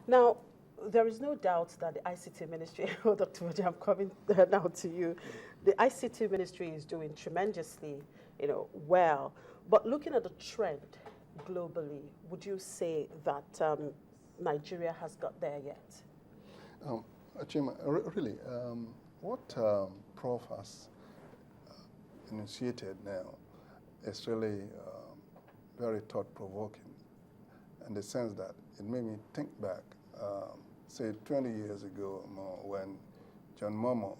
Now, there is no doubt that the ICT ministry, oh, Dr. Vaji, I'm coming now to you. The ICT ministry is doing tremendously, well. But looking at the trend globally, would you say that Nigeria has got there yet? Chima, really, what Prof has initiated now is really very thought-provoking in the sense that it made me think back, say 20 years ago more, when John Momo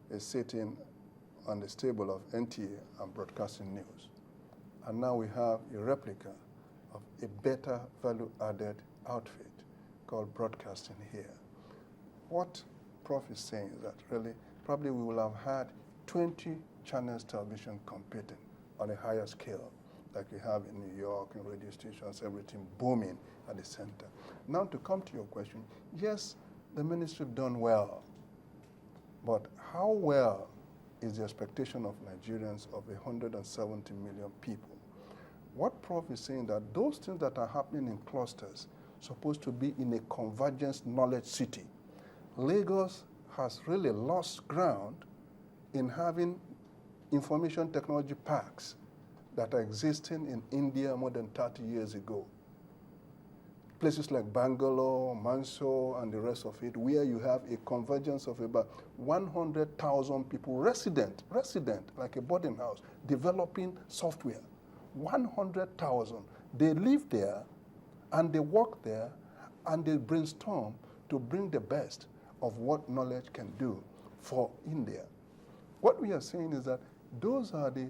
is sitting on the stable of NTA and broadcasting news. And now we have a replica of a better value-added outfit called broadcasting here. What Prof is saying is that really, probably we will have had 20 channels television competing on a higher scale, like we have in New York, and radio stations, everything booming at the center. Now to come to your question, yes, the ministry have done well, but how well is the expectation of Nigerians of 170 million people? What Prof is saying that those things that are happening in clusters supposed to be in a convergence knowledge city. Lagos has really lost ground in having information technology parks that are existing in India more than 30 years ago. Places like Bangalore, Mysore, and the rest of it, where you have a convergence of about 100,000 people, resident, like a boarding house, developing software. 100,000. They live there, and they work there, and they brainstorm to bring the best of what knowledge can do for India. What we are saying is that those are the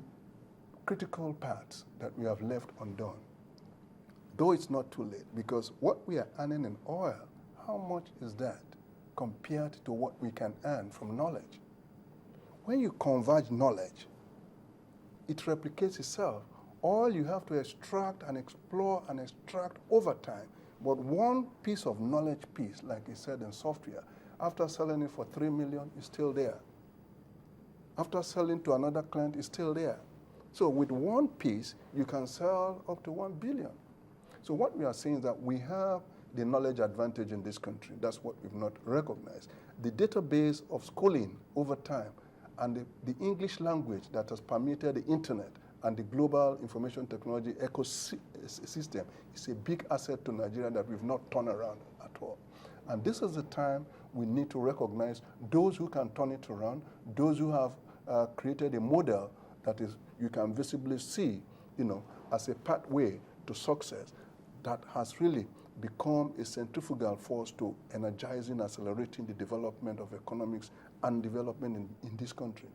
critical parts that we have left undone. Though it's not too late, because what we are earning in oil, how much is that compared to what we can earn from knowledge? When you converge knowledge, it replicates itself. All you have to extract and explore and extract over time. But one piece of knowledge piece, like he said in software, after selling it for 3 million, is still there. After selling to another client, is still there. So with one piece, you can sell up to 1 billion. So what we are saying is that we have the knowledge advantage in this country. That's what we've not recognized. The database of schooling over time and the English language that has permeated the internet and the global information technology ecosystem is a big asset to Nigeria that we've not turned around at all. And this is the time we need to recognize those who can turn it around, those who have created a model that is you can visibly see, as a pathway to success that has really become a centrifugal force to energizing, accelerating the development of economics and development in this country.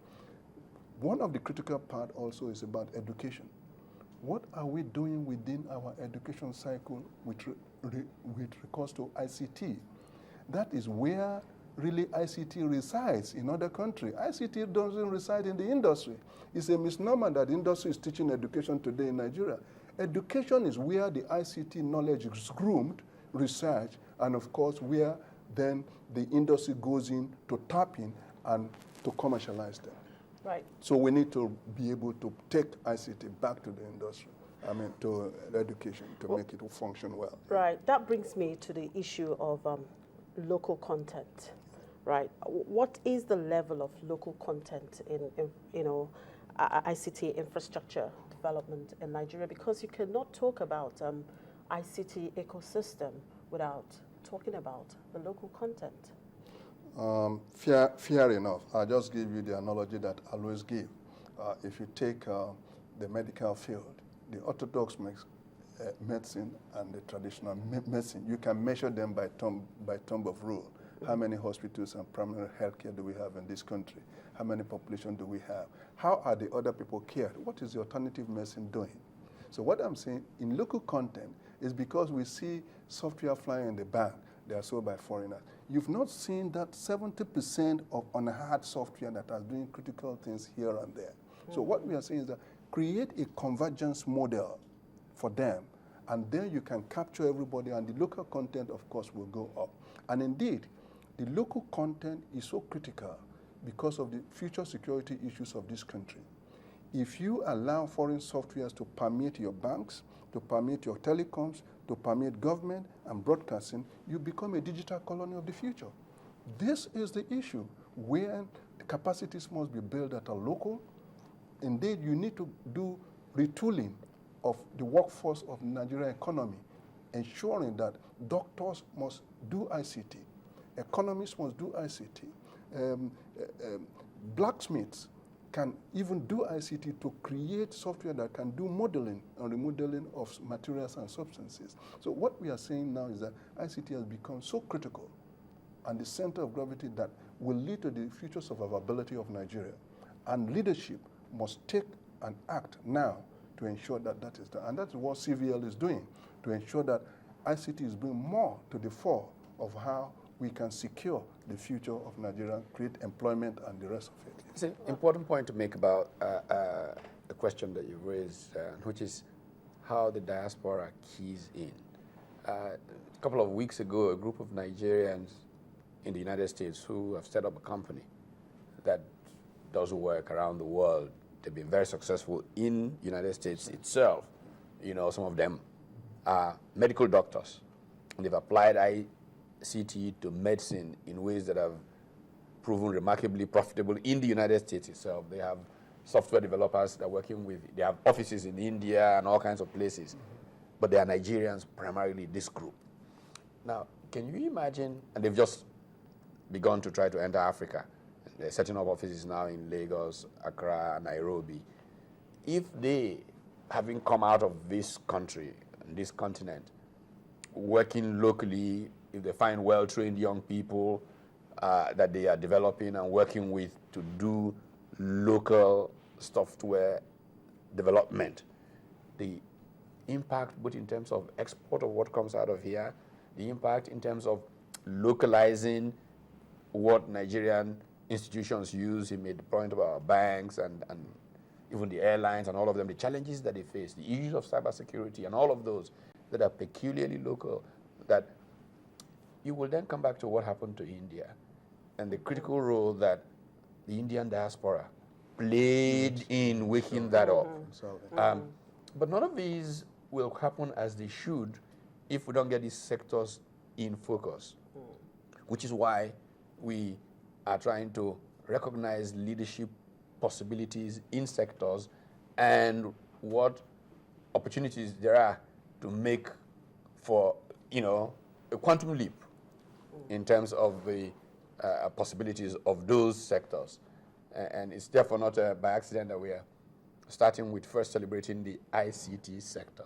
One of the critical part also is about education. What are we doing within our education cycle with regards to ICT? That is where really ICT resides in other countries. ICT doesn't reside in the industry. It's a misnomer that the industry is teaching education today in Nigeria. Education is where the ICT knowledge is groomed, research, and of course where then the industry goes in to tap in and to commercialize them. Right. So we need to be able to take ICT back to the industry, to education, to make it function well. Right. That brings me to the issue of local content, right? What is the level of local content in ICT infrastructure development in Nigeria? Because you cannot talk about ICT ecosystem without talking about the local content. Fair enough. I'll just give you the analogy that I always give. If you take the medical field, the orthodox medicine and the traditional medicine, you can measure them by tomb of rule. How many hospitals and primary health care do we have in this country? How many population do we have? How are the other people cared? What is the alternative medicine doing? So what I'm saying in local content is because we see software flying in the bank, they are sold by foreigners. You've not seen that 70% of unhard software that are doing critical things here and there. So what we are saying is that create a convergence model for them, and then you can capture everybody, and the local content, of course, will go up. And indeed, the local content is so critical because of the future security issues of this country. If you allow foreign softwares to permeate your banks, to permeate your telecoms, to permeate government and broadcasting, you become a digital colony of the future. This is the issue where the capacities must be built at a local. Indeed, you need to do retooling of the workforce of the Nigerian economy, ensuring that doctors must do ICT, economists must do ICT, blacksmiths can even do ICT to create software that can do modeling and remodeling of materials and substances. So what we are saying now is that ICT has become so critical and the center of gravity that will lead to the future survivability of Nigeria. And leadership must take and act now to ensure that that is done. And that's what CVL is doing, to ensure that ICT is bringing more to the fore of how we can secure the future of Nigeria, create employment and the rest of it. It's an important point to make about the question that you raised, which is how the diaspora keys in. A couple of weeks ago, a group of Nigerians in the United States who have set up a company that does work around the world. They've been very successful in the United States itself. You know, some of them are medical doctors. And they've applied ICT to medicine in ways that have proven remarkably profitable in the United States itself. They have software developers they're working with. They have offices in India and all kinds of places. But they are Nigerians, primarily this group. Now, can you imagine, and they've just begun to try to enter Africa. They're setting up offices now in Lagos, Accra, Nairobi. If they, having come out of this country, this continent, working locally, if they find well-trained young people that they are developing and working with to do local software development, the impact both in terms of export of what comes out of here, the impact in terms of localizing what Nigerian institutions use. He made the point about banks and even the airlines and all of them, the challenges that they face, the issues of cybersecurity and all of those that are peculiarly local, that you will then come back to what happened to India and the critical role that the Indian diaspora played in waking that up. But none of these will happen as they should if we don't get these sectors in focus, which is why we are trying to recognize leadership possibilities in sectors and what opportunities there are to make for, you know, a quantum leap in terms of the possibilities of those sectors. And it's therefore not by accident that we are starting with first celebrating the ICT sector.